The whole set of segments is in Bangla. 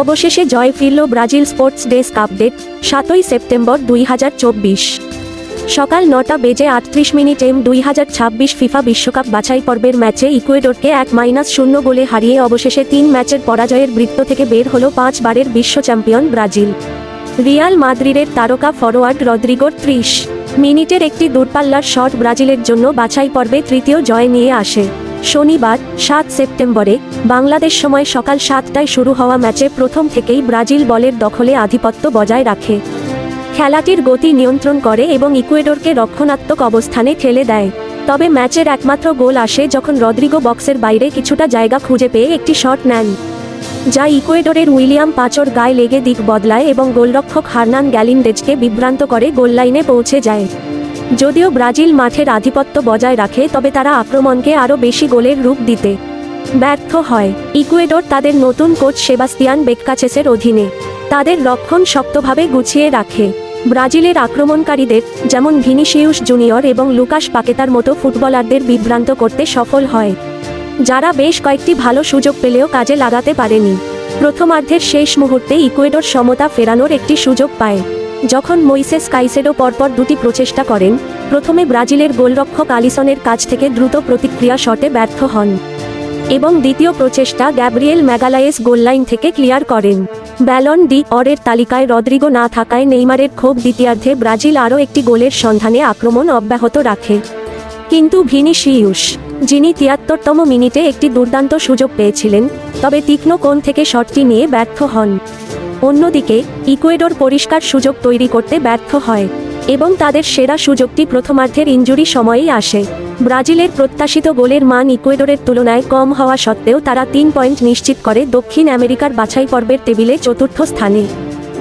অবশেষে জয় ফিরল ব্রাজিল। স্পোর্টস ডেস্ক আপডেট 7ই সেপ্টেম্বর 2024 সকাল 9টা বেজে 38 মিনিট এম 2026 ফিফা বিশ্বকাপ বাছাই পর্বের ম্যাচে ইকুয়েডরকে 1-0 গোলে হারিয়ে অবশেষে 3 ম্যাচের পরাজয়ের বৃত্ত থেকে বের হল 5 বারের বিশ্ব চ্যাম্পিয়ন ব্রাজিল। রিয়াল মাদ্রিদের তারকা ফরোয়ার্ড রদ্রিগোর 30 মিনিটের একটি দূরপাল্লার শট ব্রাজিলের জন্য বাছাই পর্বে তৃতীয় জয় নিয়ে আসে। শনিবার 7 সেপ্টেম্বরে বাংলাদেশ সময় সকাল 7টায় শুরু হওয়া ম্যাচে প্রথম থেকেই ব্রাজিল বলের দখলে আধিপত্য বজায় রাখে, খেলাটির গতি নিয়ন্ত্রণ করে এবং ইকুয়েডরকে রক্ষণাত্মক অবস্থানে ঠেলে দেয়। তবে ম্যাচের একমাত্র গোল আসে যখন রদ্রিগো বক্সের বাইরে কিছুটা জায়গা খুঁজে পেয়ে একটি শট নেন, যা ইকুয়েডরের উইলিয়াম পাচোর গায়ে লেগে দিক বদলায় এবং গোলরক্ষক হার্নান গ্যালিন্ডেজকে বিভ্রান্ত করে গোললাইনে পৌঁছে যায়। যদিও ব্রাজিল মাঠের আধিপত্য বজায় রাখে, তবে তারা আক্রমণকে আরও বেশি গোলের রূপ দিতে ব্যর্থ হয়। ইকুয়েডর তাদের নতুন কোচ সেবাস্তিয়ান বেককাচেসের অধীনে তাদের রক্ষণ শক্তভাবে গুছিয়ে রাখে। ব্রাজিলের আক্রমণকারীদের যেমন ভিনিসিউস জুনিয়র এবং লুকাস পাকেতার মতো ফুটবলারদের বিভ্রান্ত করতে সফল হয়, যারা বেশ কয়েকটি ভালো সুযোগ পেলেও কাজে লাগাতে পারেনি। প্রথমার্ধের শেষ মুহূর্তে ইকুয়েডর সমতা ফেরানোর একটি সুযোগ পায়, যখন মইসেস কাইসেডো পরপর দুটি প্রচেষ্টা করেন। প্রথমে ব্রাজিলের গোলরক্ষক আলিসনের কাছ থেকে দ্রুত প্রতিক্রিয়া শটে ব্যর্থ হন এবং দ্বিতীয় প্রচেষ্টা গ্যাব্রিয়েল ম্যাগালায়েস গোললাইন থেকে ক্লিয়ার করেন। ব্যালন ডি অরের তালিকায় রদ্রিগো না থাকায় নেইমারের ক্ষোভ। দ্বিতীয়ার্ধে ব্রাজিল আরও একটি গোলের সন্ধানে আক্রমণ অব্যাহত রাখে, কিন্তু ভিনিসিউস, যিনি 73তম মিনিটে একটি দুর্দান্ত সুযোগ পেয়েছিলেন, তবে তীক্ষ্ণ কোণ থেকে শটটি নিয়ে ব্যর্থ হন। অন্যদিকে ইকুয়েডর পরিষ্কার সুযোগ তৈরি করতে ব্যর্থ হয় এবং তাদের সেরা সুযোগটি প্রথমার্ধের ইনজুরি সময়েই আসে। ব্রাজিলের প্রত্যাশিত গোলের মান ইকুয়েডরের তুলনায় কম হওয়া সত্ত্বেও তারা 3 পয়েন্ট নিশ্চিত করে দক্ষিণ আমেরিকার বাছাই পর্বের টেবিলে চতুর্থ স্থানে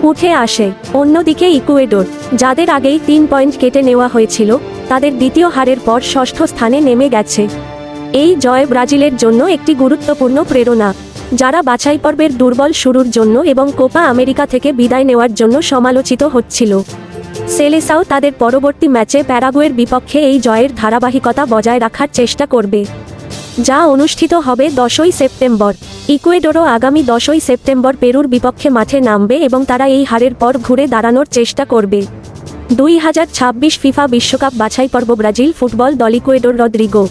উঠে আসে। অন্যদিকে ইকুয়েডর, যাদের আগেই 3 পয়েন্ট কেটে নেওয়া হয়েছিল, তাদের দ্বিতীয় হারের পর ষষ্ঠ স্থানে নেমে গেছে। এই জয় ব্রাজিলের জন্য একটি গুরুত্বপূর্ণ প্রেরণা, যারা বাছাই পর্বের দুর্বল শুরুর জন্য এবং কোপা আমেরিকা থেকে বিদায় নেওয়ার জন্য সমালোচিত হচ্ছিল। সেলেসাও তাদের পরবর্তী ম্যাচে প্যারাগুয়ের বিপক্ষে এই জয়ের ধারাবাহিকতা বজায় রাখার চেষ্টা করবে, যা অনুষ্ঠিত হবে 10ই সেপ্টেম্বর। ইকুয়েডরও আগামী 10ই সেপ্টেম্বর পেরুর বিপক্ষে মাঠে নামবে এবং তারা এই হারের পর ঘুরে দাঁড়ানোর চেষ্টা করবে। 2026 ফিফা বিশ্বকাপ বাছাই পর্ব ব্রাজিল ফুটবল দল ইকুয়েডর। রদ্রিগো।